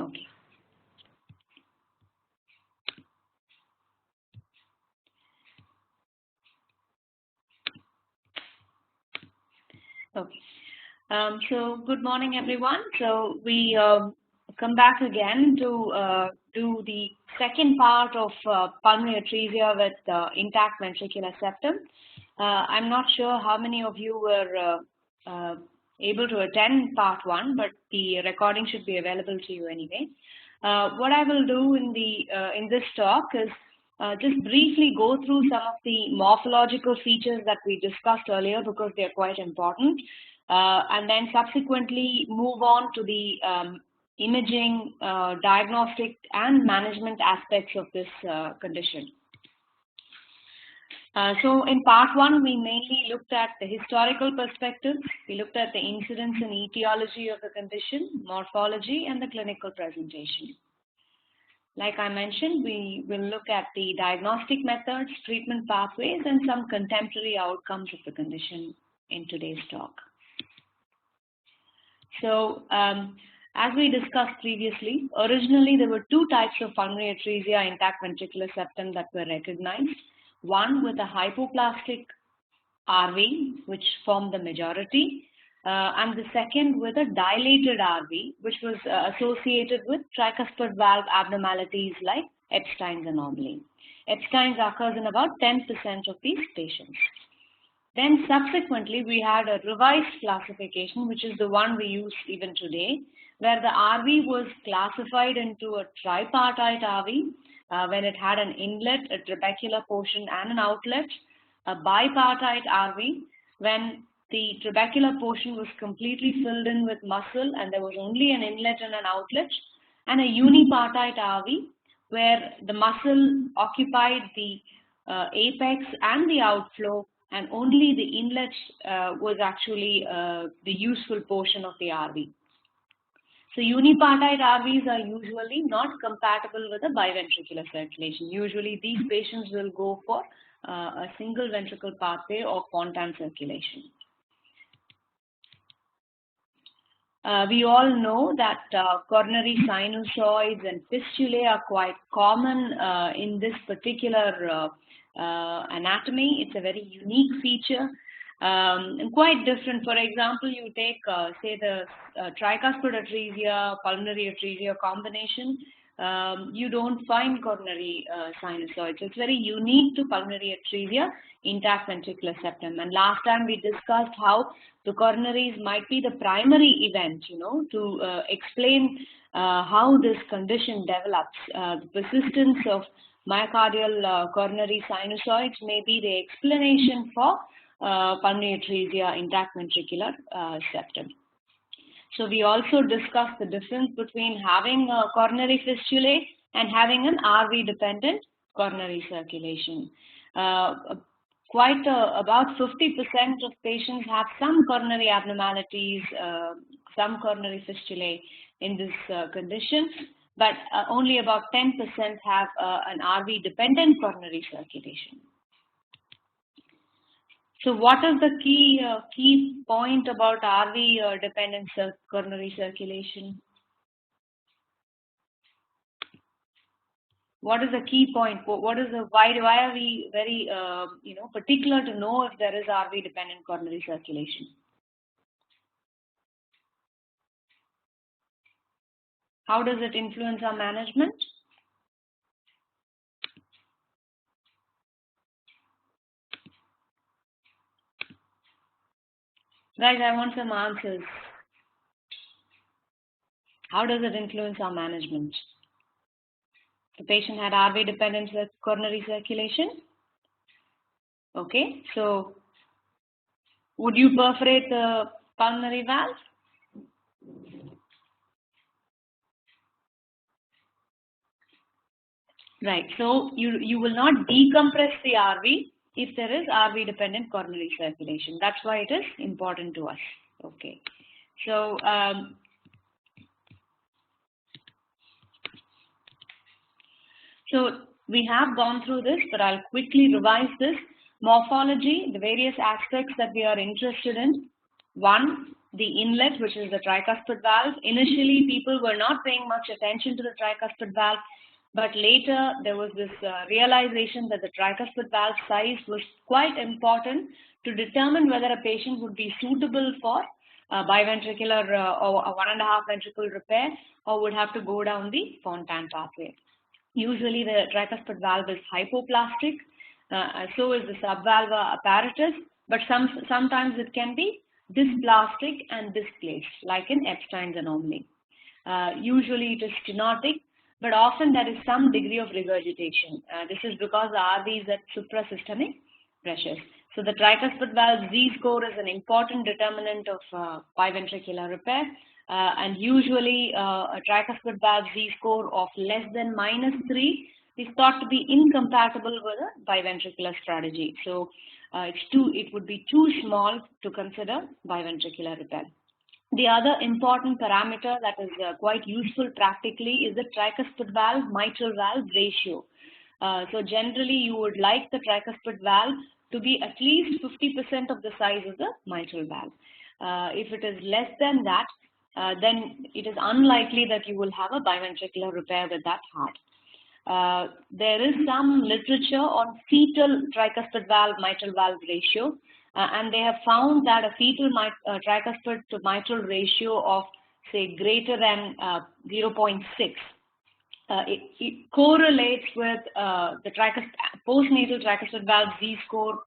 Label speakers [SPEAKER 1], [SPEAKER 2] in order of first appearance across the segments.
[SPEAKER 1] Okay. Okay. So good morning, everyone. So we come back again to do the second part of pulmonary atresia with intact ventricular septum. I'm not sure how many of you were able to attend part 1, but the recording should be available to you anyway. What I will do in this talk is just briefly go through some of the morphological features that we discussed earlier because they are quite important, and then subsequently move on to the imaging, diagnostic, and management aspects of this condition. So in part 1, we mainly looked at the historical perspective. We looked at the incidence and etiology of the condition, morphology, and the clinical presentation. Like I mentioned, we will look at the diagnostic methods, treatment pathways, and some contemporary outcomes of the condition in today's talk. So, as we discussed previously, originally there were two types of pulmonary atresia intact ventricular septum that were recognized. One with a hypoplastic RV, which formed the majority, and the second with a dilated RV, which was associated with tricuspid valve abnormalities like Epstein's anomaly. Epstein's occurs in about 10% of these patients. Then subsequently, we had a revised classification, which is the one we use even today, where the RV was classified into a tripartite RV, when it had an inlet, a trabecular portion, and an outlet, a bipartite RV, when the trabecular portion was completely filled in with muscle and there was only an inlet and an outlet, and a unipartite RV, where the muscle occupied the apex and the outflow, and only the inlet was actually the useful portion of the RV. So unipartite RVs are usually not compatible with a biventricular circulation. Usually these patients will go for a single ventricle pathway or Fontan circulation. We all know that coronary sinusoids and fistulae are quite common in this particular anatomy. It's a very unique feature. And quite different. For example, you take, say, the tricuspid atresia, pulmonary atresia combination, you don't find coronary sinusoids. It's very unique to pulmonary atresia, intact ventricular septum. And last time we discussed how the coronaries might be the primary event, to explain how this condition develops. The persistence of myocardial coronary sinusoids may be the explanation for pulmonary atresia, intact ventricular septum. So we also discussed the difference between having a coronary fistulae and having an RV-dependent coronary circulation. About 50% of patients have some coronary abnormalities, some coronary fistulae in this condition, but only about 10% have an RV-dependent coronary circulation. So what is the key point about RV dependent coronary circulation? What is the key point? What is the why are we very particular to know if there is RV dependent coronary circulation? How does it influence our management? Guys, I want some answers. How does it influence our management? The patient had RV-dependent coronary circulation. Okay, so would you perforate the pulmonary valve? Right, so you will not decompress the RV if there is RV-dependent coronary circulation. That's why it is important to us. Okay, so we have gone through this, but I'll quickly revise this. Morphology, the various aspects that we are interested in. One, the inlet, which is the tricuspid valve. Initially, people were not paying much attention to the tricuspid valve, but later there was this realization that the tricuspid valve size was quite important to determine whether a patient would be suitable for biventricular or a 1.5 ventricle repair, or would have to go down the Fontan pathway. Usually the tricuspid valve is hypoplastic, so is the subvalvular apparatus, but sometimes it can be dysplastic and displaced, like in Epstein's anomaly. Usually it is stenotic, but often there is some degree of regurgitation. This is because the RV is at suprasystemic pressures. So the tricuspid valve Z-score is an important determinant of biventricular repair, and usually a tricuspid valve Z-score of less than -3 is thought to be incompatible with a biventricular strategy. So it would be too small to consider biventricular repair. The other important parameter that is quite useful practically is the tricuspid valve mitral valve ratio. So generally you would like the tricuspid valve to be at least 50% of the size of the mitral valve. If it is less than that, then it is unlikely that you will have a biventricular repair with that heart. There is some literature on fetal tricuspid valve mitral valve ratio, and they have found that a fetal tricuspid to mitral ratio of, say, greater than 0.6, it correlates with the postnatal tricuspid valve Z-score,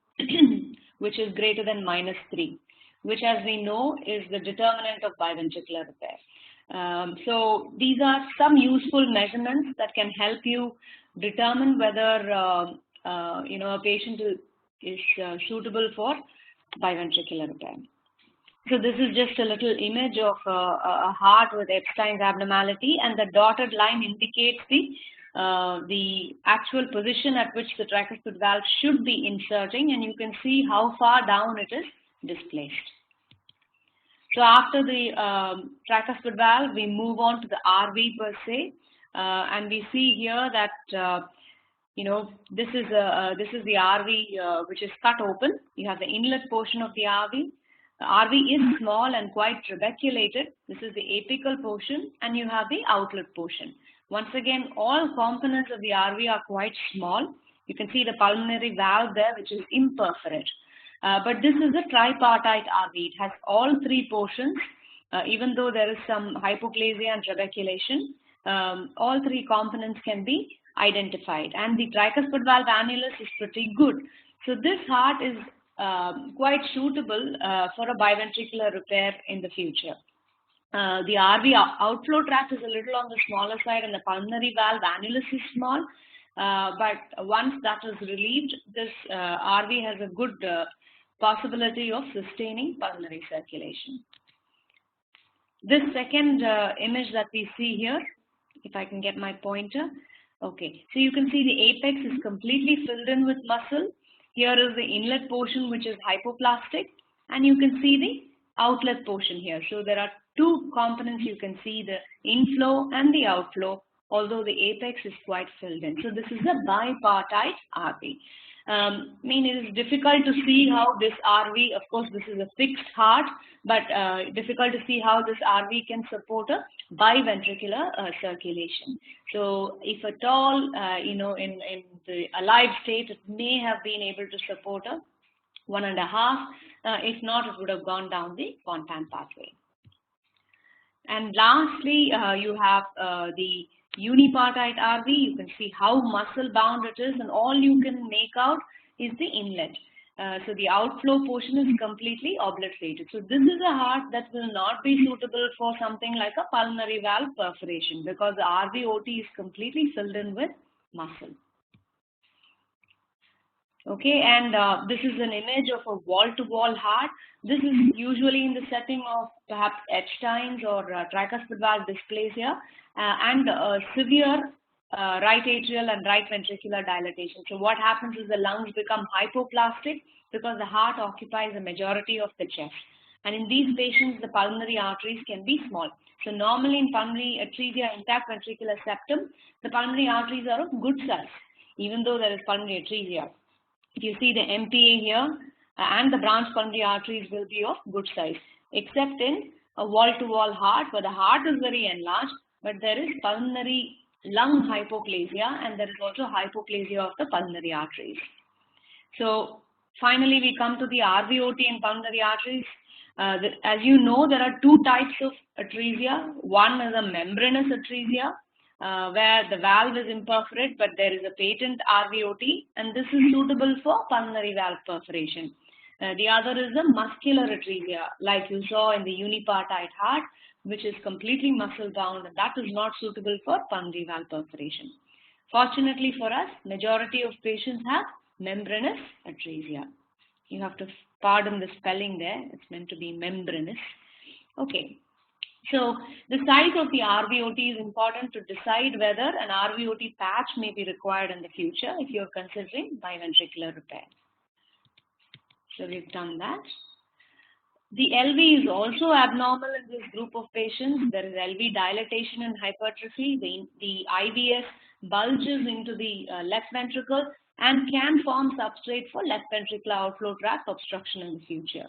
[SPEAKER 1] which is greater than -3, which, as we know, is the determinant of biventricular repair. So these are some useful measurements that can help you determine whether a patient is suitable for biventricular repair. So this is just a little image of a heart with Epstein's abnormality, and the dotted line indicates the actual position at which the tricuspid valve should be inserting, and you can see how far down it is displaced. So after the tricuspid valve, we move on to the RV per se, and we see here that this is the RV which is cut open. You have the inlet portion of the RV. The RV is small and quite trabeculated. This is the apical portion, and you have the outlet portion. Once again, all components of the RV are quite small. You can see the pulmonary valve there, which is imperforate. But this is a tripartite RV. It has all three portions, even though there is some hypoplasia and trabeculation. All three components can be identified, and the tricuspid valve annulus is pretty good. So this heart is quite suitable for a biventricular repair in the future. The RV outflow tract is a little on the smaller side, and the pulmonary valve annulus is small. But once that is relieved, this RV has a good possibility of sustaining pulmonary circulation. This second image that we see here, if I can get my pointer. Okay, so you can see the apex is completely filled in with muscle. Here is the inlet portion, which is hypoplastic, and you can see the outlet portion here. So there are two components you can see, the inflow and the outflow, although the apex is quite filled in. So this is a bipartite RV. It is difficult to see how this RV, of course this is a fixed heart, but difficult to see how this RV can support a biventricular circulation. So if at all, in the alive state, it may have been able to support a 1.5. If not, it would have gone down the Fontan pathway. And lastly, you have the unipartite RV. You can see how muscle bound it is, and all you can make out is the inlet. So the outflow portion is completely obliterated. So this is a heart that will not be suitable for something like a pulmonary valve perforation, because the RVOT is completely filled in with muscle. Okay, and this is an image of a wall-to-wall heart. This is usually in the setting of perhaps Epstein's or tricuspid valve dysplasia and severe right atrial and right ventricular dilatation. So what happens is the lungs become hypoplastic because the heart occupies a majority of the chest. And in these patients, the pulmonary arteries can be small. So normally in pulmonary atresia, intact ventricular septum, the pulmonary arteries are of good size, even though there is pulmonary atresia. If you see the MPA here, and the branch pulmonary arteries will be of good size. except in a wall-to-wall heart, where the heart is very enlarged, but there is pulmonary lung hypoplasia, and there is also hypoplasia of the pulmonary arteries. So finally, we come to the RVOT in pulmonary arteries. As you know, there are two types of atresia. One is a membranous atresia, where the valve is imperforate, but there is a patent RVOT, and this is suitable for pulmonary valve perforation. The other is a muscular atresia, like you saw in the unipartite heart, which is completely muscle bound, and that is not suitable for pulmonary valve perforation. Fortunately for us, majority of patients have membranous atresia. You have to pardon the spelling there. It's meant to be membranous. Okay. So the size of the RVOT is important to decide whether an RVOT patch may be required in the future if you're considering biventricular repair. So we've done that. The LV is also abnormal in this group of patients. There is LV dilatation and hypertrophy. The IVS bulges into the left ventricle and can form substrate for left ventricular outflow tract obstruction in the future.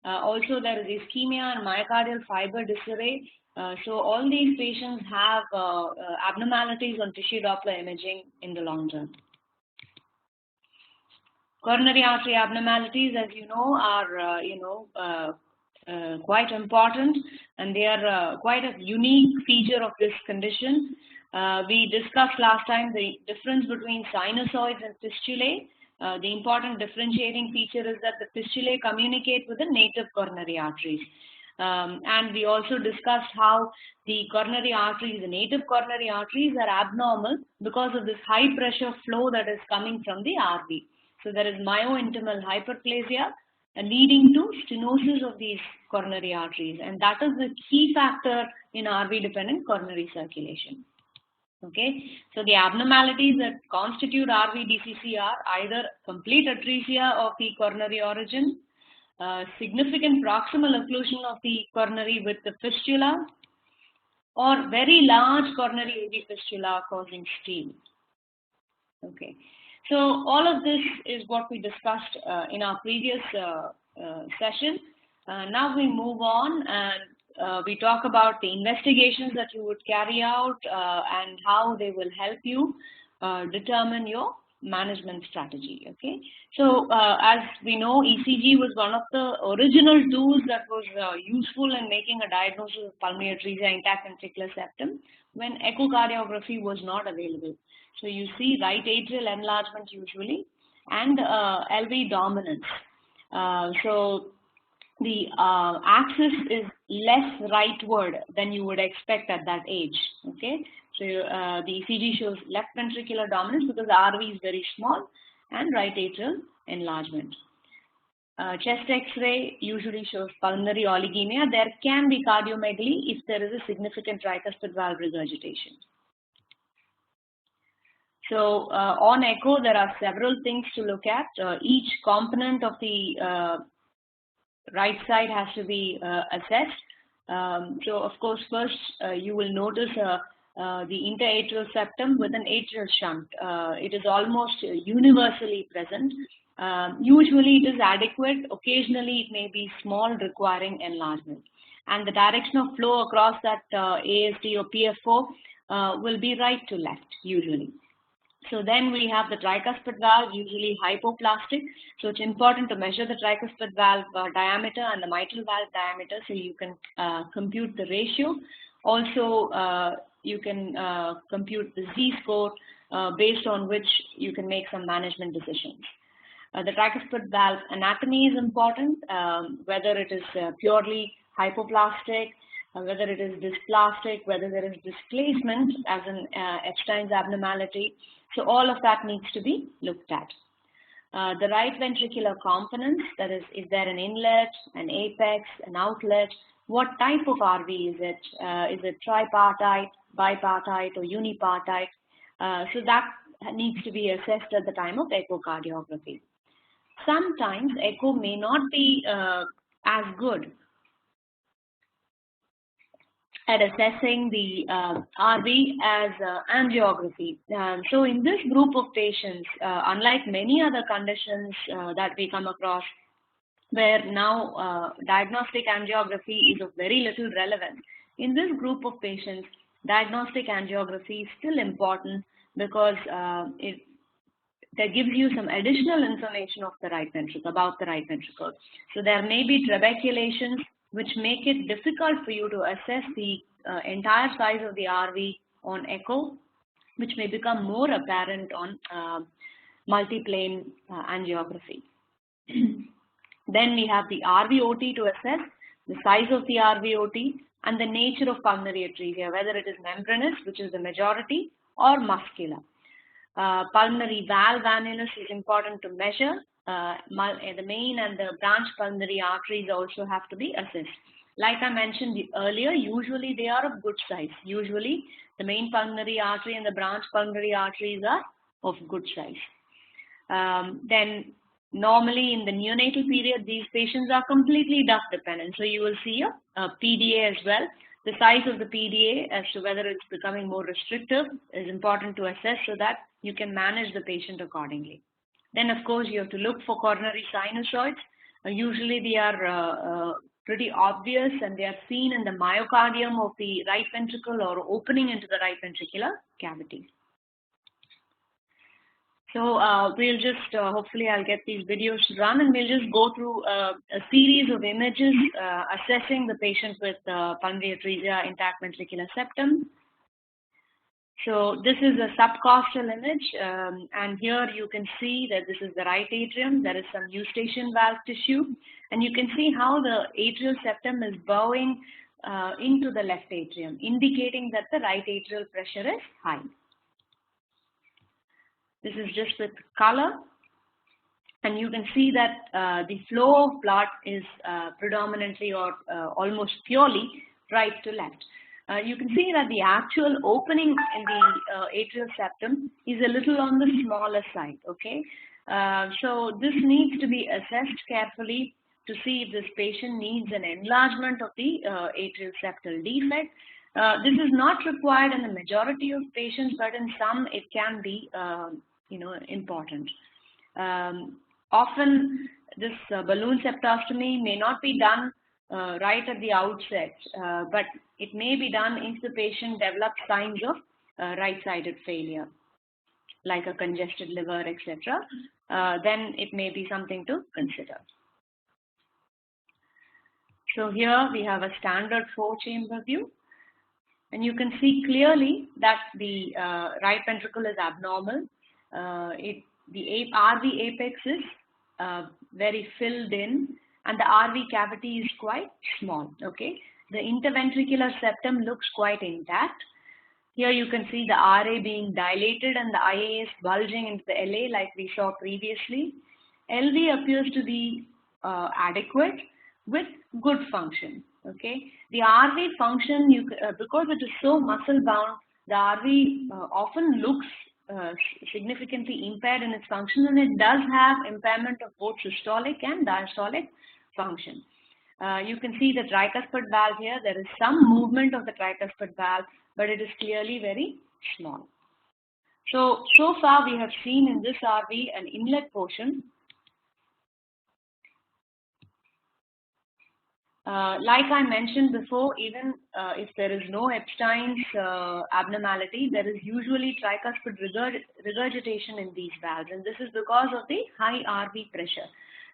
[SPEAKER 1] Also, there is ischemia and myocardial fiber disarray. So all these patients have abnormalities on tissue Doppler imaging in the long term. Coronary artery abnormalities, as you know, are quite important, and they are quite a unique feature of this condition. We discussed last time the difference between sinusoids and fistulae. The important differentiating feature is that the fistulae communicate with the native coronary arteries. And we also discussed how the coronary arteries, the native coronary arteries, are abnormal because of this high pressure flow that is coming from the RV. So there is myointimal hyperplasia leading to stenosis of these coronary arteries, and that is the key factor in RV dependent coronary circulation. Okay, so the abnormalities that constitute RV-DCC are either complete atresia of the coronary origin, significant proximal occlusion of the coronary with the fistula, or very large coronary AV fistula causing steam. Okay, so all of this is what we discussed in our previous session. Now we move on and we talk about the investigations that you would carry out and how they will help you determine your management strategy. Okay, so as we know, ECG was one of the original tools that was useful in making a diagnosis of pulmonary atresia intact ventricular septum when echocardiography was not available. So you see right atrial enlargement usually and LV dominance. So the axis is less rightward than you would expect at that age. Okay, so the ECG shows left ventricular dominance because the RV is very small and right atrial enlargement. Chest X-ray usually shows pulmonary oligemia. There can be cardiomegaly if there is a significant tricuspid valve regurgitation. So on echo, there are several things to look at. Each component of the right side has to be assessed. So of course, first you will notice the interatrial septum with an atrial shunt. It is almost universally present. Usually it is adequate. Occasionally it may be small, requiring enlargement. And the direction of flow across that ASD or PFO will be right to left usually. So then we have the tricuspid valve, usually hypoplastic. So it's important to measure the tricuspid valve diameter and the mitral valve diameter so you can compute the ratio. Also, you can compute the Z-score based on which you can make some management decisions. The tricuspid valve anatomy is important, whether it is purely hypoplastic, whether it is dysplastic, whether there is displacement as an Epstein's abnormality. So all of that needs to be looked at. The right ventricular components, that is there an inlet, an apex, an outlet? What type of RV is it? Is it tripartite, bipartite, or unipartite? So that needs to be assessed at the time of echocardiography. Sometimes echo may not be as good at assessing the RV as angiography. So in this group of patients, unlike many other conditions that we come across where now diagnostic angiography is of very little relevance. In this group of patients, diagnostic angiography is still important because that gives you some additional information of the right ventricle, about the right ventricle. So there may be trabeculations which make it difficult for you to assess the entire size of the RV on echo, which may become more apparent on multiplane angiography. Then we have the RVOT to assess the size of the RVOT and the nature of pulmonary atresia, whether it is membranous, which is the majority, or muscular. Pulmonary valve annulus is important to measure. The main and the branch pulmonary arteries also have to be assessed. Like I mentioned earlier, usually they are of good size. Usually the main pulmonary artery and the branch pulmonary arteries are of good size. Then normally in the neonatal period, these patients are completely duct dependent. So you will see a PDA as well. The size of the PDA as to whether it's becoming more restrictive is important to assess so that you can manage the patient accordingly. Then of course you have to look for coronary sinusoids. Usually they are pretty obvious and they are seen in the myocardium of the right ventricle or opening into the right ventricular cavity. So we'll just, hopefully I'll get these videos to run and we'll just go through a series of images assessing the patient with pulmonary atresia, intact ventricular septum. So this is a subcostal image and here you can see that this is the right atrium. There is some eustachian valve tissue and you can see how the atrial septum is bowing into the left atrium, indicating that the right atrial pressure is high. This is just with color and you can see that the flow of blood is predominantly or almost purely right to left. You can see that the actual opening in the atrial septum is a little on the smaller side, okay? So this needs to be assessed carefully to see if this patient needs an enlargement of the atrial septal defect. This is not required in the majority of patients, but in some it can be important. Often this balloon septostomy may not be done right at the outset, but it may be done if the patient develops signs of right-sided failure, like a congested liver, etc. Then it may be something to consider. So here we have a standard 4-chamber view. And you can see clearly that the right ventricle is abnormal. The RV apex is very filled in and the RV cavity is quite small, okay? The interventricular septum looks quite intact. Here you can see the RA being dilated and the IA is bulging into the LA like we saw previously. LV appears to be adequate with good function, okay? The RV function, because it is so muscle bound, the RV often looks significantly impaired in its function and it does have impairment of both systolic and diastolic function. You can see the tricuspid valve here. There is some movement of the tricuspid valve, but it is clearly very small. So far we have seen in this RV an inlet portion. Like I mentioned before, even if there is no Epstein's abnormality, there is usually tricuspid regurgitation in these valves, and this is because of the high RV pressure.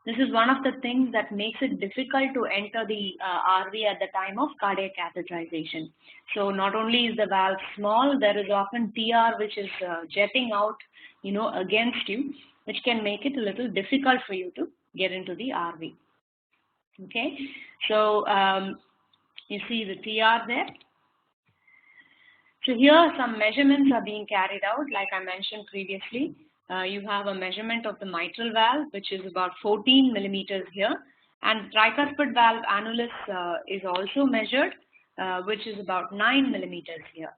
[SPEAKER 1] This is one of the things that makes it difficult to enter the RV at the time of cardiac catheterization. So not only is the valve small, there is often TR which is jetting out, against you, which can make it a little difficult for you to get into the RV. Okay, so you see the TR there. So here some measurements are being carried out, like I mentioned previously. You have a measurement of the mitral valve, which is about 14 millimeters here, and tricuspid valve annulus is also measured, which is about 9 millimeters here.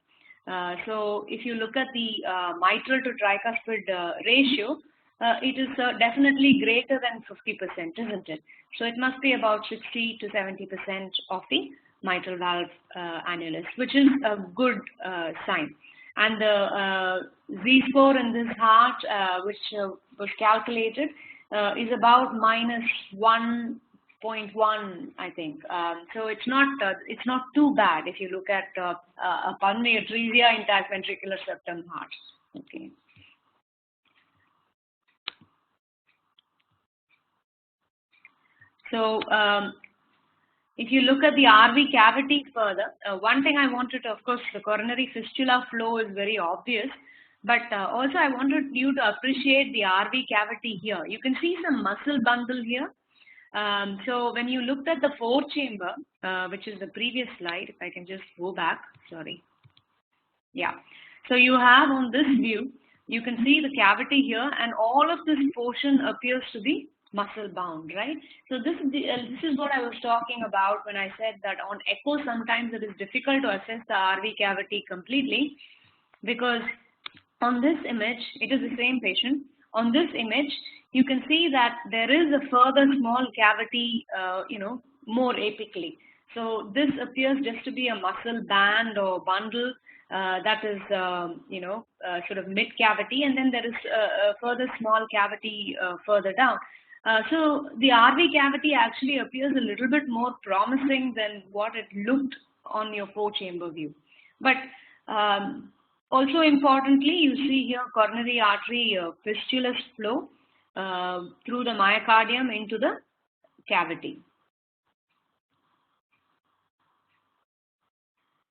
[SPEAKER 1] So if you look at the mitral to tricuspid ratio, it is definitely greater than 50%, isn't it? So it must be about 60 to 70% of the mitral valve annulus, which is a good sign. And the Z-score in this heart, which was calculated, is about -1 0.1, I think. So it's not too bad if you look at a pulmonary atresia intact ventricular septum heart. Okay. So if you look at the RV cavity further, one thing I wanted to, of course, the coronary fistula flow is very obvious, but also I wanted you to appreciate the RV cavity here. You can see some muscle bundle here. So when you looked at the forechamber, which is the previous slide, if I can just go back, sorry. Yeah. So you have on this view, you can see the cavity here, and all of this portion appears to be muscle bound, right? So this is what I was talking about when I said that on echo sometimes it is difficult to assess the RV cavity completely, because on this image, it is the same patient. On this image, you can see that there is a further small cavity, more apically. So this appears just to be a muscle band or bundle that is, sort of mid cavity, and then there is a further small cavity further down. So the RV cavity actually appears a little bit more promising than what it looked on your four-chamber view. But also importantly, you see here coronary artery fistulous flow through the myocardium into the cavity.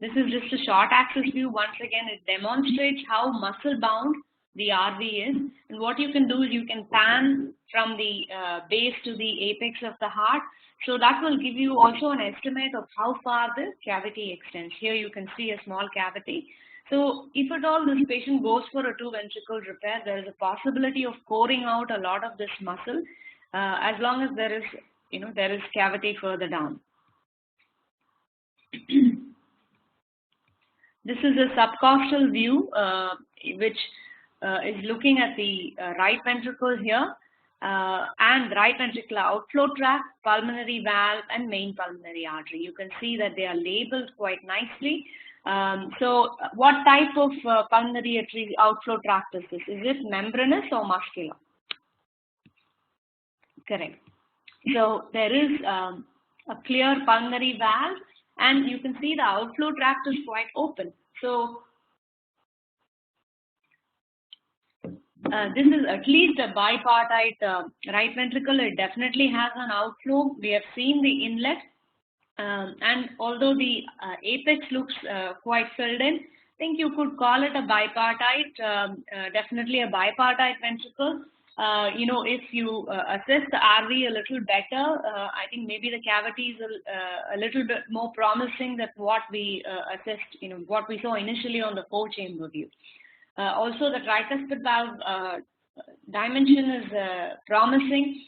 [SPEAKER 1] This is just a short axis view. Once again, it demonstrates how muscle bound the RV is. And what you can do is you can pan from the base to the apex of the heart. So that will give you also an estimate of how far the cavity extends. Here you can see a small cavity. So if at all this patient goes for a two-ventricle repair, there is a possibility of coring out a lot of this muscle as long as there is cavity further down. This is a subcostal view which is looking at the right ventricle here and right ventricular outflow tract, pulmonary valve, and main pulmonary artery. You can see that they are labeled quite nicely. So what type of pulmonary artery outflow tract is this? Is it membranous or muscular? Correct. So there is a clear pulmonary valve, and you can see the outflow tract is quite open. So this is at least a bipartite right ventricle. It definitely has an outflow. We have seen the inlet. And although the apex looks quite filled in, I think you could call it a bipartite, definitely a bipartite ventricle. If you assess the RV a little better, I think maybe the cavity is a little bit more promising than what we assessed, what we saw initially on the four-chamber view. Also, the tricuspid valve dimension is promising.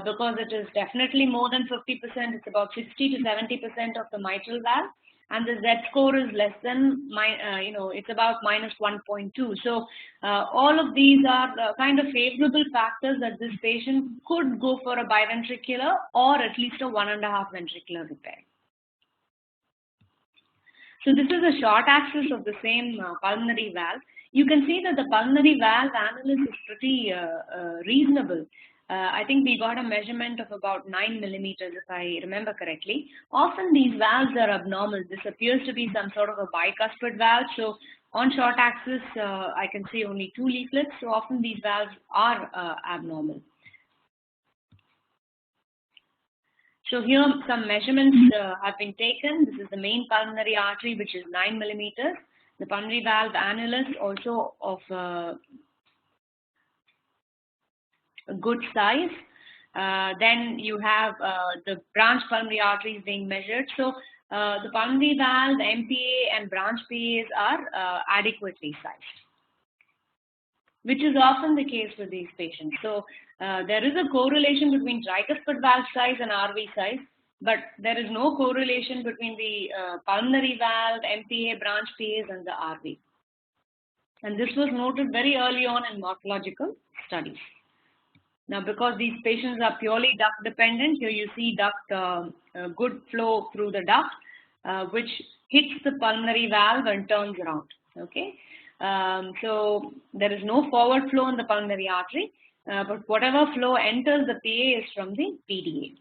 [SPEAKER 1] Because it is definitely more than 50%, it's about 60 to 70% of the mitral valve, and the Z-score is less than, it's about minus 1.2. So all of these are kind of favorable factors that this patient could go for a biventricular or at least a 1.5 ventricular repair. So this is a short axis of the same pulmonary valve. You can see that the pulmonary valve annulus is pretty reasonable. I think we got a measurement of about 9 millimeters, if I remember correctly. Often these valves are abnormal. This appears to be some sort of a bicuspid valve. So on short axis, I can see only 2 leaflets. So often these valves are abnormal. So here some measurements have been taken. This is the main pulmonary artery, which is 9 millimeters. The pulmonary valve annulus also of a good size. Then you have the branch pulmonary arteries being measured. So the pulmonary valve, MPA, and branch PAs are adequately sized, which is often the case with these patients. So there is a correlation between tricuspid valve size and RV size, but there is no correlation between the pulmonary valve, MPA, branch PAs, and the RV. And this was noted very early on in morphological studies. Now, because these patients are purely duct dependent, here you see duct, good flow through the duct, which hits the pulmonary valve and turns around. Okay, so there is no forward flow in the pulmonary artery, but whatever flow enters the PA is from the PDA.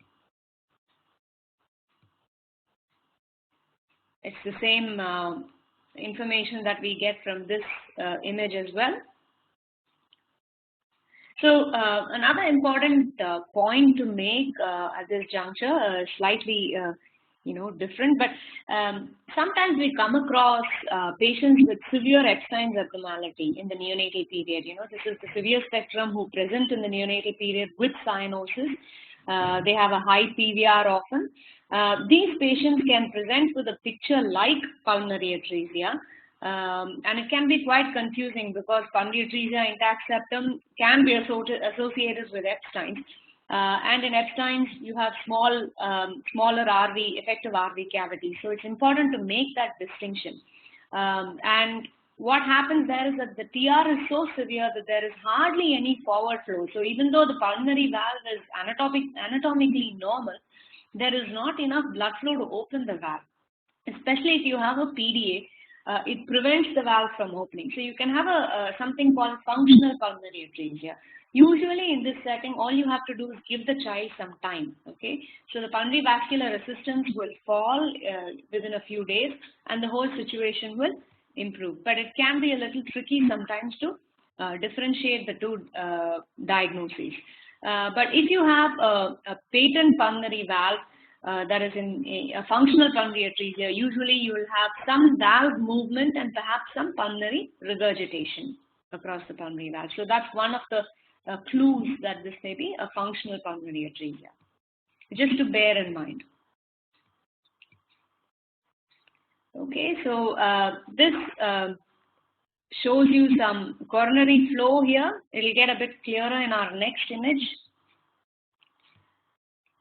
[SPEAKER 1] It's the same information that we get from this image as well. So another important point to make at this juncture, slightly different, but sometimes we come across patients with severe Epstein's abnormality in the neonatal period. This is the severe spectrum who present in the neonatal period with cyanosis. They have a high PVR often. These patients can present with a picture like pulmonary atresia, and it can be quite confusing because pulmonary atresia intact septum can be associated with Epstein's. And in Epstein's, you have smaller effective RV cavity. So it's important to make that distinction. And what happens there is that the TR is so severe that there is hardly any forward flow. So even though the pulmonary valve is anatomically normal, there is not enough blood flow to open the valve. Especially if you have a PDA, it prevents the valve from opening. So you can have something called functional pulmonary atresia. Usually in this setting, all you have to do is give the child some time, okay? So the pulmonary vascular resistance will fall within a few days and the whole situation will improve. But it can be a little tricky sometimes to differentiate the two diagnoses. But if you have a patent pulmonary valve that is in a functional pulmonary atresia, usually you will have some valve movement and perhaps some pulmonary regurgitation across the pulmonary valve. So that's one of the clues that this may be a functional pulmonary atresia, just to bear in mind. Okay, so this shows you some coronary flow here. It will get a bit clearer in our next image.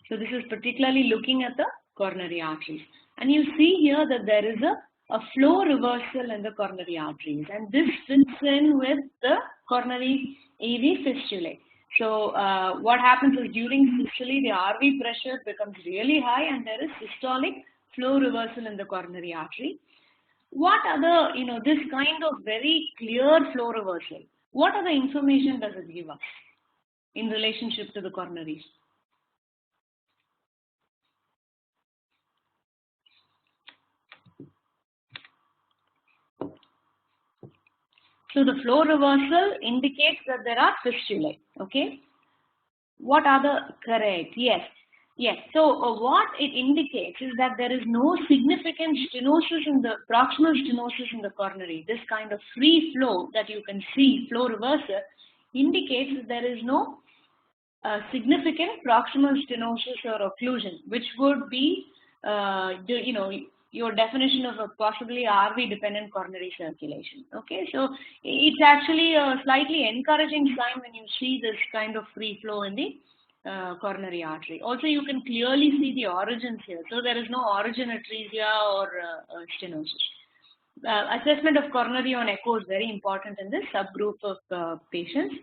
[SPEAKER 1] So this is particularly looking at the coronary arteries. And you see here that there is a flow reversal in the coronary arteries. And this fits in with the coronary AV fistulae. So what happens is during systole, the RV pressure becomes really high and there is systolic flow reversal in the coronary artery. What other, this kind of very clear flow reversal, what other information does it give us in relationship to the coronaries? So the flow reversal indicates that there are fistulae, okay? What are the, correct, yes. So what it indicates is that there is no significant stenosis in the, proximal stenosis in the coronary. This kind of free flow that you can see, flow reversal, indicates that there is no significant proximal stenosis or occlusion, which would be, your definition of a possibly RV-dependent coronary circulation. Okay, so it's actually a slightly encouraging sign when you see this kind of free flow in the coronary artery. Also, you can clearly see the origins here. So there is no origin atresia or stenosis. Assessment of coronary on echo is very important in this subgroup of patients.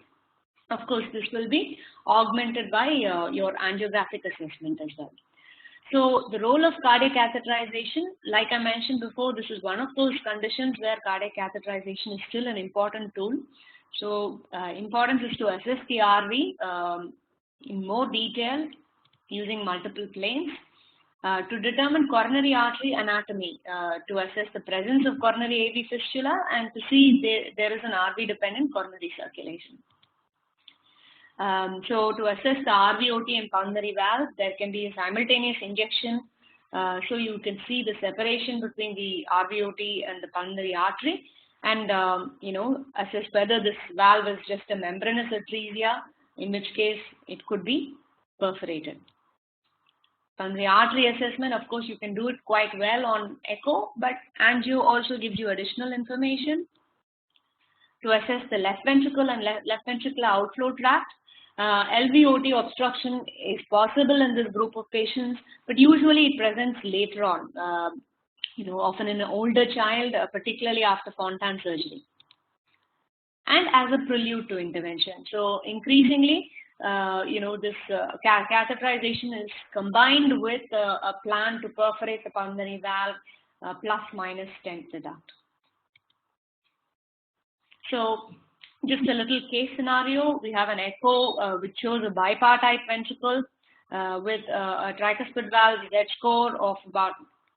[SPEAKER 1] Of course, this will be augmented by your angiographic assessment as well. So the role of cardiac catheterization, like I mentioned before, this is one of those conditions where cardiac catheterization is still an important tool. So importance is to assess the RV in more detail using multiple planes to determine coronary artery anatomy, to assess the presence of coronary AV fistula and to see if there is an RV-dependent coronary circulation. So to assess the RVOT and pulmonary valve, there can be a simultaneous injection. So you can see the separation between the RVOT and the pulmonary artery and, assess whether this valve is just a membranous atresia, in which case it could be perforated. Pulmonary artery assessment, of course, you can do it quite well on echo, but angio also gives you additional information. To assess the left ventricle and left ventricular outflow tract, LVOT obstruction is possible in this group of patients, but usually it presents later on, often in an older child, particularly after Fontan surgery, and as a prelude to intervention. So increasingly, this catheterization is combined with a plan to perforate the pulmonary valve plus minus stent the duct. So just a little case scenario, we have an echo which shows a bipartite ventricle with a tricuspid valve Z score of about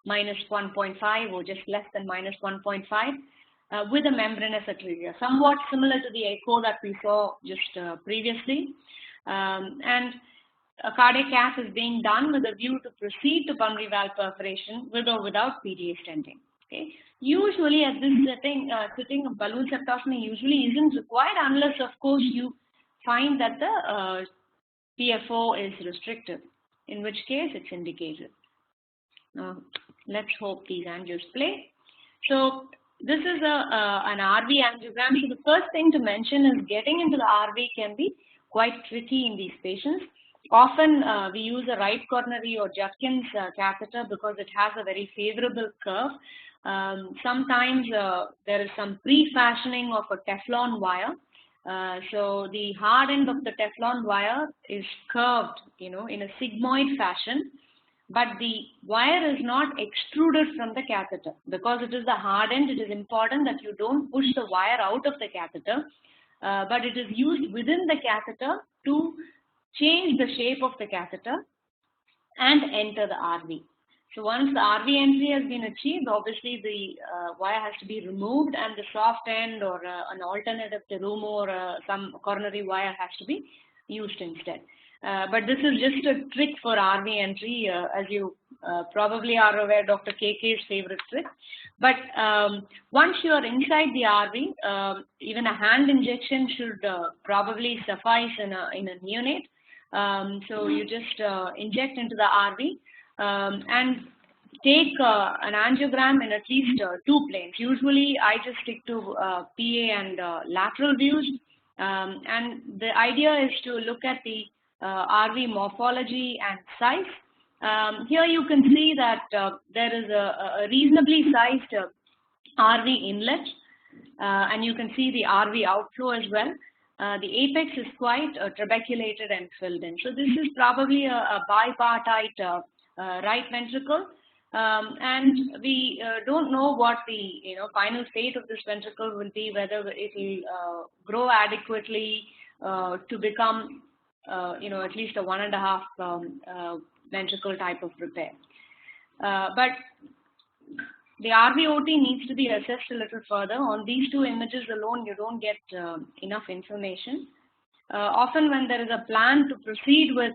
[SPEAKER 1] minus 1.5 or just less than minus 1.5 with a membranous atresia, somewhat similar to the echo that we saw just previously. And a cardiac cath is being done with a view to proceed to pulmonary valve perforation with or without PDA stenting. Okay. Usually at this setting, a balloon septostomy usually isn't required unless, of course, you find that the PFO is restrictive, in which case it's indicated. Let's hope these angios play. So this is an RV angiogram. So the first thing to mention is getting into the RV can be quite tricky in these patients. Often we use a right coronary or Judkins catheter because it has a very favorable curve. Sometimes there is some pre-fashioning of a Teflon wire. So the hard end of the Teflon wire is curved, in a sigmoid fashion, but the wire is not extruded from the catheter. Because it is the hard end, it is important that you don't push the wire out of the catheter, but it is used within the catheter to change the shape of the catheter and enter the RV. So once the RV entry has been achieved, obviously the wire has to be removed and the soft end or an alternative terumo or some coronary wire has to be used instead. But this is just a trick for RV entry, as you probably are aware, Dr. KK's favorite trick. But once you are inside the RV, even a hand injection should probably suffice in a neonate. So you just inject into the RV and take an angiogram in at least 2 planes. Usually I just stick to PA and lateral views. And the idea is to look at the RV morphology and size. Here you can see that there is a reasonably sized RV inlet, and you can see the RV outflow as well. The apex is quite trabeculated and filled in. So this is probably a bipartite right ventricle, and we don't know what the final fate of this ventricle will be, whether it will grow adequately to become at least a 1.5 ventricle type of repair. But the RVOT needs to be assessed a little further. On these 2 images alone, you don't get enough information. Often when there is a plan to proceed with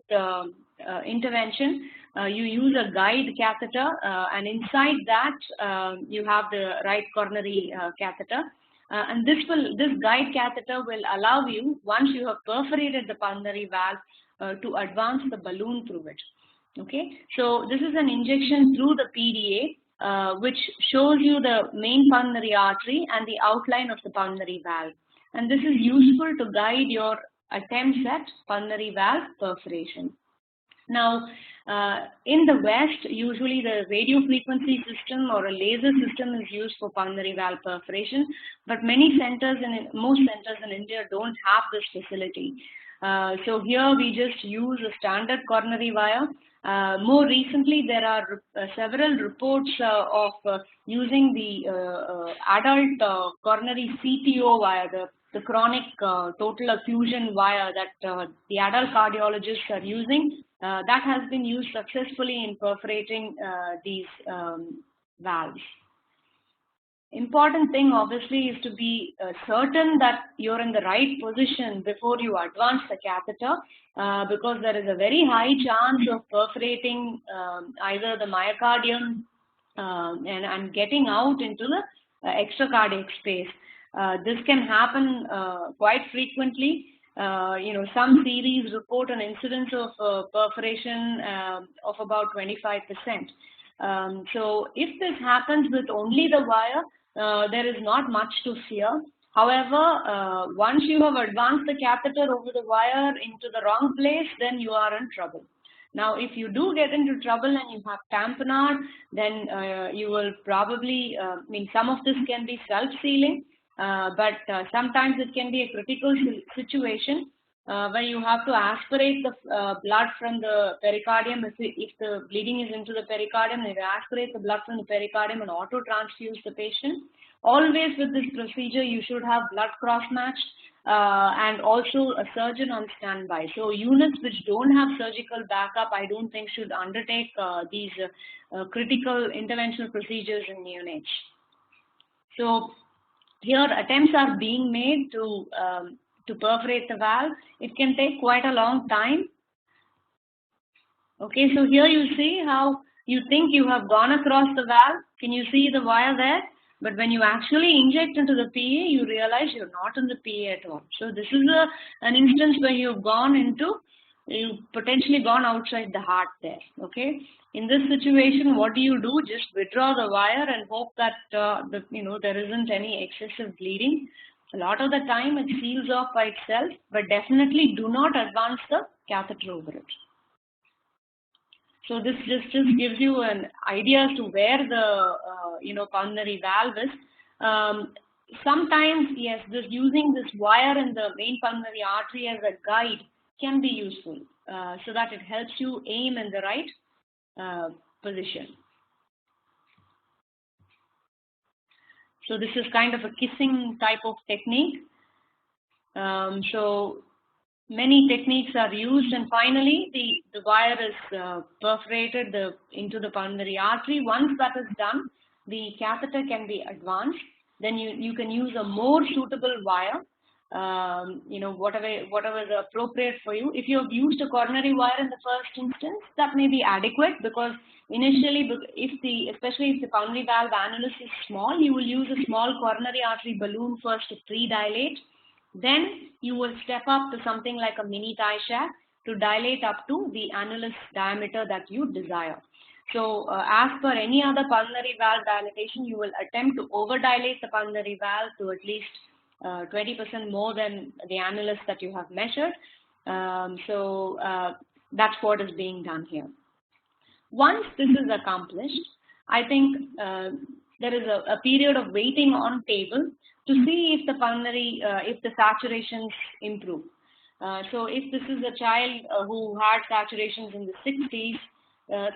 [SPEAKER 1] intervention, you use a guide catheter, and inside that you have the right coronary catheter. And this guide catheter will allow you, once you have perforated the pulmonary valve, to advance the balloon through it. Okay, so this is an injection through the PDA, which shows you the main pulmonary artery and the outline of the pulmonary valve. And this is useful to guide your attempts at pulmonary valve perforation. Now, in the West, usually the radio frequency system or a laser system is used for pulmonary valve perforation, but most centers in India don't have this facility. So here we just use a standard coronary wire. More recently, there are several reports of using the adult coronary CTO wire, the chronic total effusion wire that the adult cardiologists are using. That has been used successfully in perforating these valves. Important thing obviously is to be certain that you're in the right position before you advance the catheter, because there is a very high chance of perforating either the myocardium and getting out into the extracardiac space. This can happen quite frequently. Some series report an incidence of perforation of about 25%. So if this happens with only the wire, there is not much to fear. However, once you have advanced the catheter over the wire into the wrong place, then you are in trouble. Now, if you do get into trouble and you have tamponade, then you will probably, some of this can be self-sealing, but sometimes it can be a critical situation where you have to aspirate the blood from the pericardium. If the bleeding is into the pericardium, you aspirate the blood from the pericardium and auto-transfuse the patient. Always with this procedure, you should have blood cross-matched and also a surgeon on standby. So units which don't have surgical backup, I don't think should undertake these critical interventional procedures in neonates. So here attempts are being made to perforate the valve. It can take quite a long time. Okay, so here you see how you think you have gone across the valve. Can you see the wire there? But when you actually inject into the PA, you realize you're not in the PA at all. So this is an instance where you've potentially gone outside the heart there. Okay. In this situation, what do? Just withdraw the wire and hope that there isn't any excessive bleeding. A lot of the time it seals off by itself, but definitely do not advance the catheter over it. So this just gives you an idea as to where the pulmonary valve is. Sometimes, yes, using this wire in the main pulmonary artery as a guide can be useful, so that it helps you aim in the right position. So this is kind of a kissing type of technique. So many techniques are used, and finally the wire is perforated into the pulmonary artery. Once that is done, the catheter can be advanced. Then you can use a more suitable wire, whatever is appropriate for you. If you have used a coronary wire in the first instance, that may be adequate, because initially, especially if the pulmonary valve annulus is small, you will use a small coronary artery balloon first to pre-dilate. Then you will step up to something like a mini tie shaft to dilate up to the annulus diameter that you desire. So as per any other pulmonary valve dilatation, you will attempt to overdilate the pulmonary valve to at least 20% more than the annulus that you have measured. That's what is being done here. Once this is accomplished, I think there is a period of waiting on table to see if the pulmonary, if the saturations improve. So if this is a child who had saturations in the 60s,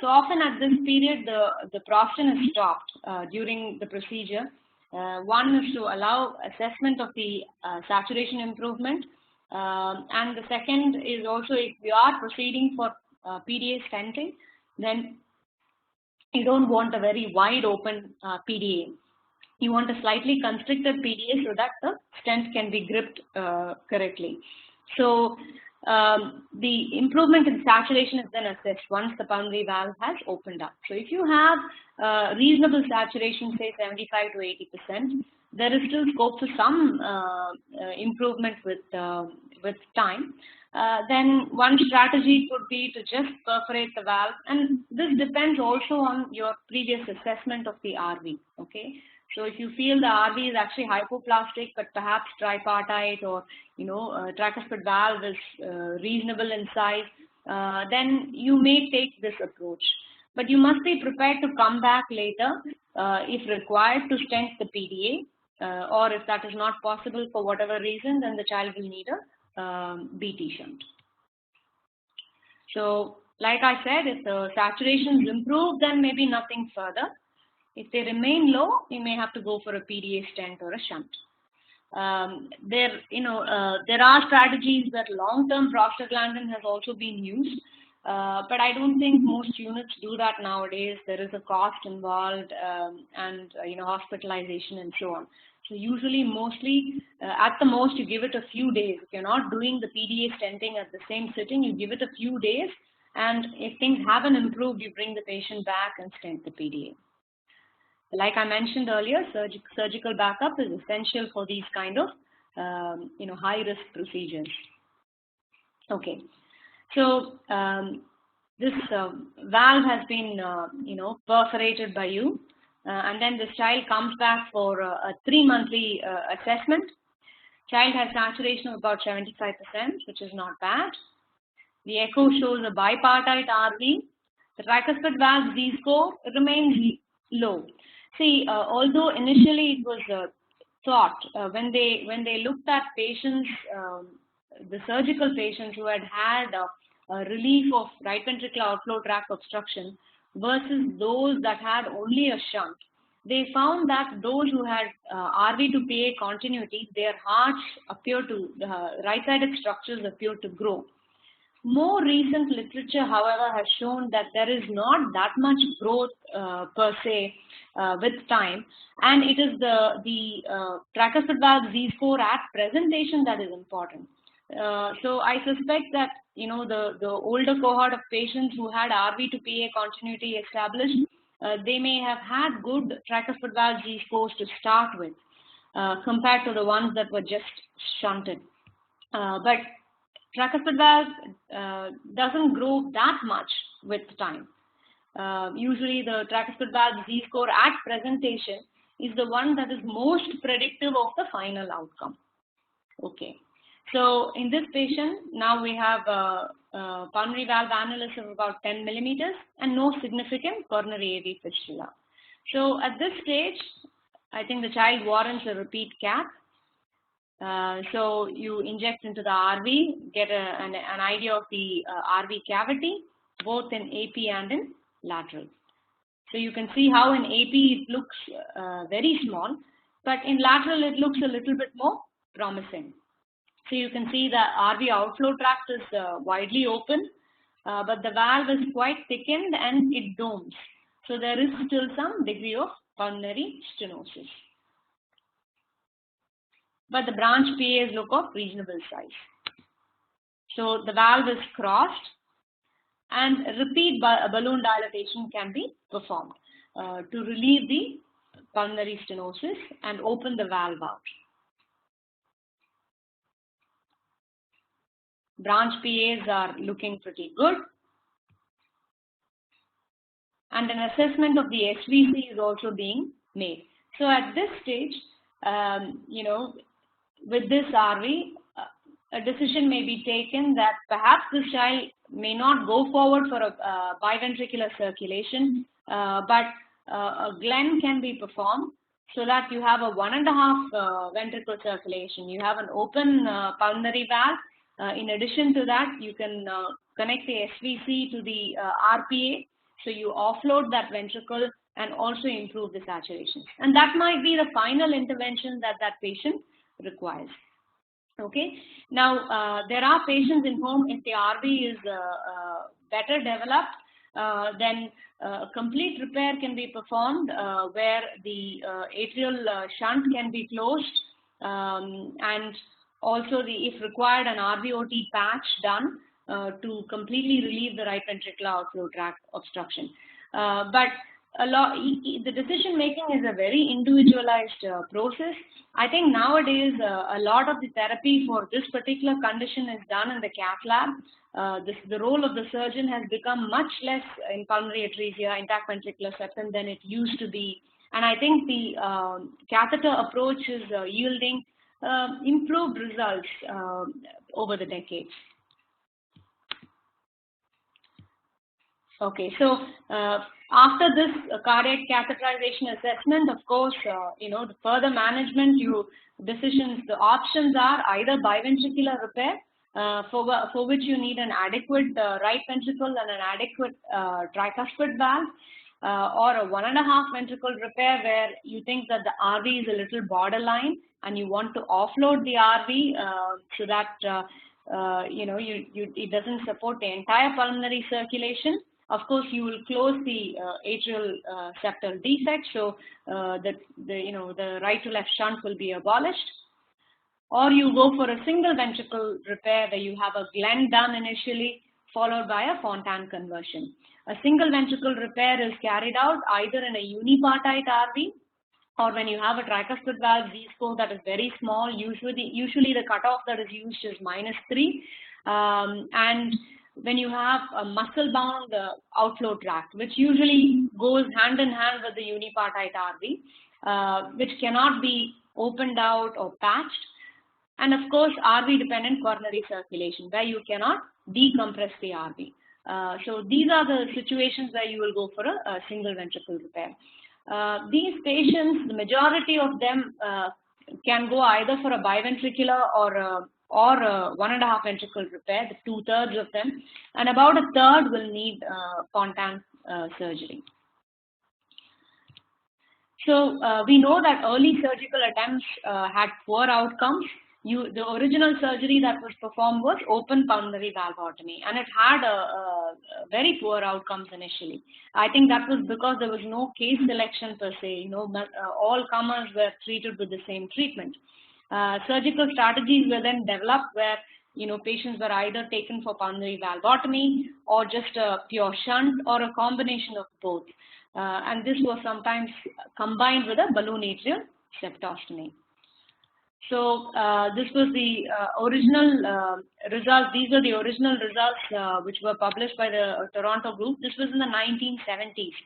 [SPEAKER 1] so often at this period the Proston is stopped during the procedure. One is to allow assessment of the saturation improvement, and the second is also, if you are proceeding for PDA stenting, then you don't want a very wide open PDA. You want a slightly constricted PDA so that the stent can be gripped correctly. So the improvement in saturation is then assessed once the pulmonary valve has opened up. So if you have reasonable saturation, say 75 to 80%, there is still scope for some improvement with time. Then one strategy could be to just perforate the valve, and this depends also on your previous assessment of the RV. Okay, so if you feel the RV is actually hypoplastic but perhaps tripartite, or tricuspid valve is reasonable in size, then you may take this approach. But you must be prepared to come back later if required to stent the PDA, or if that is not possible for whatever reason, then the child will need a BT shunt. So, like I said, if the saturations improve, then maybe nothing further. If they remain low, you may have to go for a PDA stent or a shunt. There are strategies where long-term prostaglandin has also been used, but I don't think most units do that nowadays. There is a cost involved, and hospitalization and so on. So usually, mostly, at the most, you give it a few days. If you're not doing the PDA stenting at the same sitting, you give it a few days, and if things haven't improved, you bring the patient back and stent the PDA. Like I mentioned earlier, surgical backup is essential for these kind of, high-risk procedures. Okay, so this valve has been, perforated by you. And then this child comes back for a 3-monthly assessment. Child has saturation of about 75%, which is not bad. The echo shows a bipartite RV. The tricuspid valve Z-score remains low. See, although initially it was thought when they looked at patients the surgical patients who had a relief of right ventricular outflow tract obstruction versus those that had only a shunt, they found that those who had RV to PA continuity, their hearts appear to, right-sided structures appear to grow. More recent literature, however, has shown that there is not that much growth per se with time, and it is the tricuspid valve Z-score at presentation that is important. So I suspect that the older cohort of patients who had RV to PA continuity established, they may have had good tricuspid valve Z-scores to start with, compared to the ones that were just shunted. But tricuspid valve doesn't grow that much with time. Usually the tricuspid valve Z-score at presentation is the one that is most predictive of the final outcome. Okay. So in this patient, now we have pulmonary valve annulus of about 10 millimeters and no significant coronary AV fistula. So at this stage, I think the child warrants a repeat CATH. So you inject into the RV, get an idea of the RV cavity, both in AP and in lateral. So you can see how in AP it looks very small, but in lateral it looks a little bit more promising. So you can see the RV outflow tract is widely open, but the valve is quite thickened and it domes. So there is still some degree of pulmonary stenosis. But the branch PAs look of reasonable size. So the valve is crossed and repeat balloon dilatation can be performed to relieve the pulmonary stenosis and open the valve out. Branch PAs are looking pretty good. And an assessment of the SVC is also being made. So at this stage, with this RV, a decision may be taken that perhaps this child may not go forward for a biventricular circulation, but a Glenn can be performed so that you have a 1.5 ventricle circulation. You have an open pulmonary valve. In addition to that, you can connect the SVC to the RPA, so you offload that ventricle and also improve the saturation. And that might be the final intervention that that patient requires. Okay. Now, there are patients in whom if the RV is better developed, then a complete repair can be performed where the atrial shunt can be closed and also if required an RVOT patch done to completely relieve the right ventricular outflow tract obstruction. But the decision making is a very individualized process. I think nowadays a lot of the therapy for this particular condition is done in the cath lab. The role of the surgeon has become much less in pulmonary atresia, intact ventricular septum than it used to be. And I think the catheter approach is yielding improved results over the decades. Okay, so after this cardiac catheterization assessment, of course, the further management, the options are either biventricular repair, for which you need an adequate right ventricle and an adequate tricuspid valve, or a 1.5 ventricle repair where you think that the RV is a little borderline and you want to offload the RV so that it doesn't support the entire pulmonary circulation. Of course, you will close the atrial septal defect, so the right to left shunt will be abolished. Or you go for a single ventricle repair where you have a Glenn done initially, followed by a Fontan conversion. A single ventricle repair is carried out either in a unipartite RV or when you have a tricuspid valve Z-score that is very small. Usually the cutoff that is used is -3, and when you have a muscle-bound outflow tract, which usually goes hand in hand with the unipartite RV, which cannot be opened out or patched. And of course, RV-dependent coronary circulation, where you cannot decompress the RV. So these are the situations where you will go for a single ventricle repair. These patients, the majority of them can go either for a biventricular or 1.5 ventricle repair, the 2/3 of them, and about 1/3 will need Fontan surgery. So we know that early surgical attempts had poor outcomes. The original surgery that was performed was open pulmonary valvotomy, and it had very poor outcomes initially. I think that was because there was no case selection per se. All comers were treated with the same treatment. Surgical strategies were then developed where patients were either taken for pulmonary valvotomy or just a pure shunt or a combination of both. And this was sometimes combined with a balloon atrial septostomy. So this was the original results. These were the original results which were published by the Toronto group. This was in the 1970s.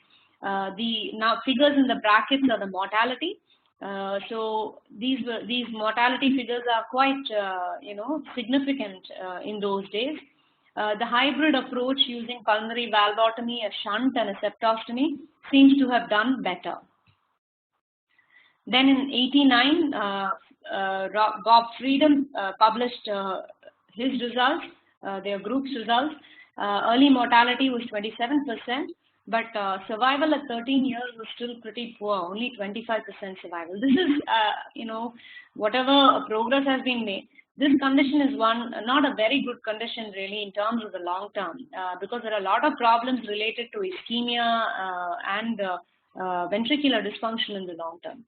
[SPEAKER 1] The now figures in the brackets are the mortality. So these mortality figures are quite significant in those days. The hybrid approach using pulmonary valvotomy, a shunt, and a septostomy seems to have done better. Then in '89, Bob Freedom published his results, their group's results. Early mortality was 27%, but survival at 13 years was still pretty poor, only 25% survival. This is, whatever progress has been made, this condition is not a very good condition really in terms of the long term, because there are a lot of problems related to ischemia and ventricular dysfunction in the long term.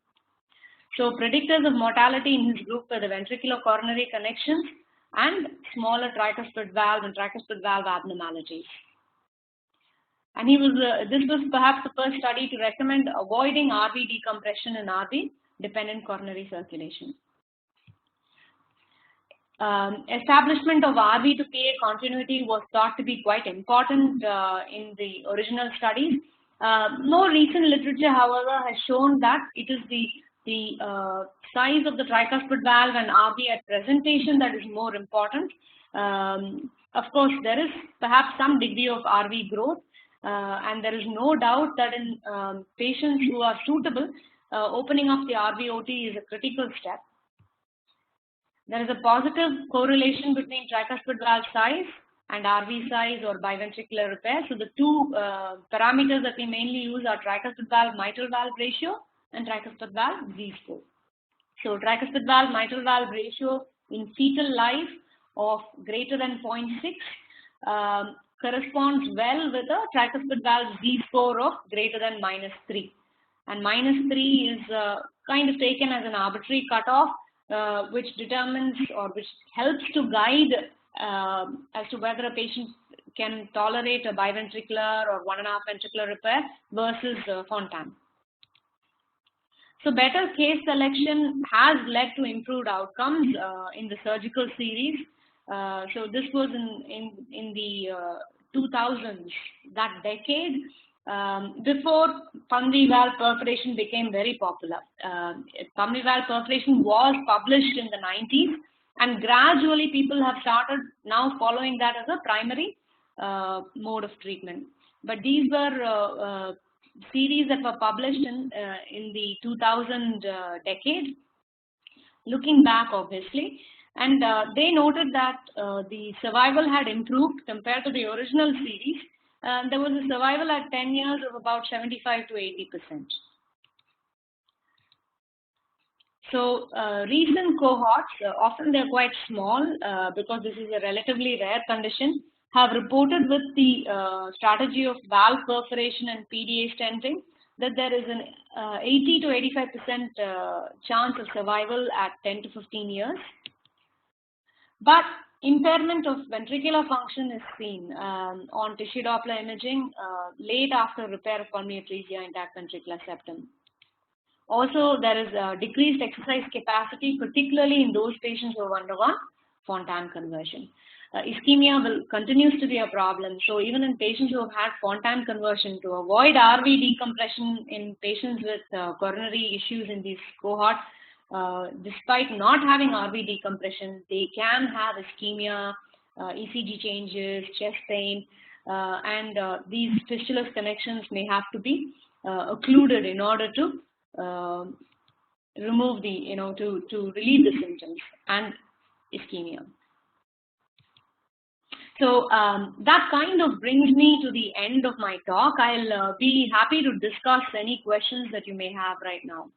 [SPEAKER 1] So predictors of mortality in his group were the ventricular coronary connections and smaller tricuspid valve and tricuspid valve abnormalities. And this was perhaps the first study to recommend avoiding RV decompression in RV dependent coronary circulation. Establishment of RV to PA continuity was thought to be quite important in the original studies. More recent literature, however, has shown that it is the size of the tricuspid valve and RV at presentation that is more important. Of course, there is perhaps some degree of RV growth, and there is no doubt that in patients who are suitable, opening of the RVOT is a critical step. There is a positive correlation between tricuspid valve size and RV size or biventricular repair. So the two parameters that we mainly use are tricuspid valve mitral valve ratio and tricuspid valve Z-score. So tricuspid valve mitral valve ratio in fetal life of greater than 0.6 corresponds well with a tricuspid valve Z-score of greater than -3. And -3 is kind of taken as an arbitrary cutoff, which determines or which helps to guide as to whether a patient can tolerate a biventricular or 1.5 ventricular repair versus Fontan. So better case selection has led to improved outcomes in the surgical series. So this was in the 2000s, that decade, before pulmonary valve perforation became very popular. Pulmonary valve perforation was published in the 90s, and gradually people have started now following that as a primary mode of treatment. But these were series that were published in the 2000 decade, looking back obviously, and they noted that the survival had improved compared to the original series. There was a survival at 10 years of about 75 to 80%. So recent cohorts, often they're quite small because this is a relatively rare condition, have reported with the strategy of valve perforation and PDA stenting that there is an 80 to 85% chance of survival at 10 to 15 years. But impairment of ventricular function is seen on tissue Doppler imaging late after repair of pulmonary atresia intact ventricular septum. Also, there is decreased exercise capacity, particularly in those patients who have undergone Fontan conversion. Ischemia continues to be a problem. So even in patients who have had Fontan conversion, to avoid RV decompression in patients with coronary issues in these cohorts, despite not having RV decompression, they can have ischemia, ECG changes, chest pain, and these fistulous connections may have to be occluded in order to remove the, to relieve the symptoms. And ischemia. So that kind of brings me to the end of my talk. I'll be happy to discuss any questions that you may have right now.